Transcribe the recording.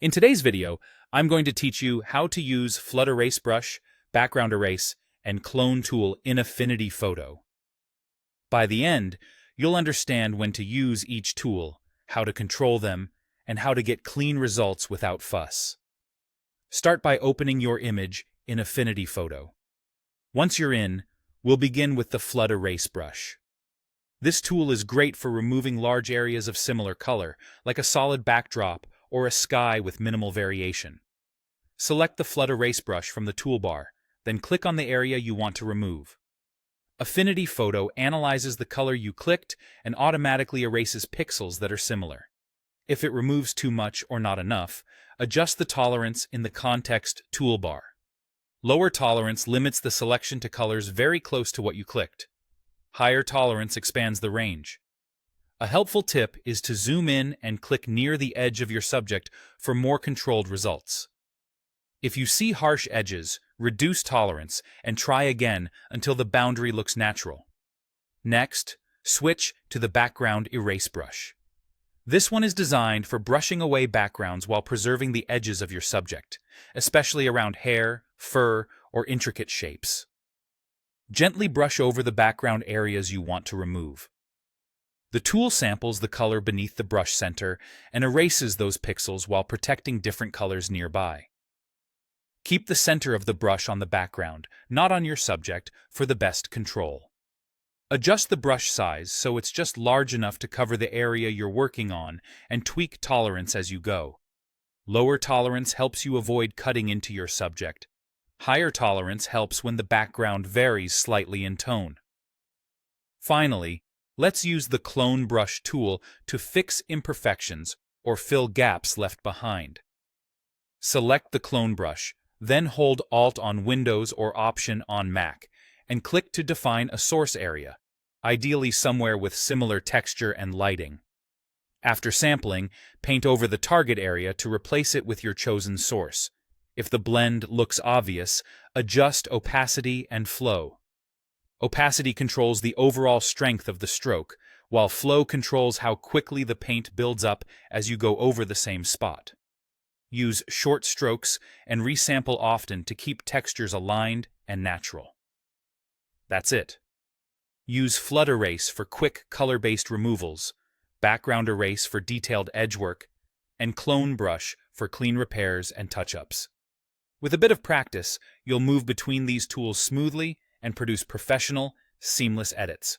In today's video, I'm going to teach you how to use Flood Erase Brush, Background Erase, and Clone Tool in Affinity Photo. By the end, you'll understand when to use each tool, how to control them, and how to get clean results without fuss. Start by opening your image in Affinity Photo. Once you're in, we'll begin with the Flood Erase Brush. This tool is great for removing large areas of similar color, like a solid backdrop or a sky with minimal variation. Select the Flood Erase Brush from the toolbar, then click on the area you want to remove. Affinity Photo analyzes the color you clicked and automatically erases pixels that are similar. If it removes too much or not enough, adjust the tolerance in the Context toolbar. Lower tolerance limits the selection to colors very close to what you clicked. Higher tolerance expands the range. A helpful tip is to zoom in and click near the edge of your subject for more controlled results. If you see harsh edges, reduce tolerance and try again until the boundary looks natural. Next, switch to the Background Erase Brush. This one is designed for brushing away backgrounds while preserving the edges of your subject, especially around hair, fur, or intricate shapes. Gently brush over the background areas you want to remove. The tool samples the color beneath the brush center and erases those pixels while protecting different colors nearby. Keep the center of the brush on the background, not on your subject, for the best control. Adjust the brush size so it's just large enough to cover the area you're working on and tweak tolerance as you go. Lower tolerance helps you avoid cutting into your subject. Higher tolerance helps when the background varies slightly in tone. Finally, let's use the Clone Brush tool to fix imperfections or fill gaps left behind. Select the clone brush, then hold Alt on Windows or Option on Mac, and click to define a source area, ideally somewhere with similar texture and lighting. After sampling, paint over the target area to replace it with your chosen source. If the blend looks obvious, adjust opacity and flow. Opacity controls the overall strength of the stroke, while flow controls how quickly the paint builds up as you go over the same spot. Use short strokes and resample often to keep textures aligned and natural. That's it. Use Flood Erase for quick color-based removals, Background Erase for detailed edge work, and Clone Brush for clean repairs and touch-ups. With a bit of practice, you'll move between these tools smoothly and produce professional, seamless edits.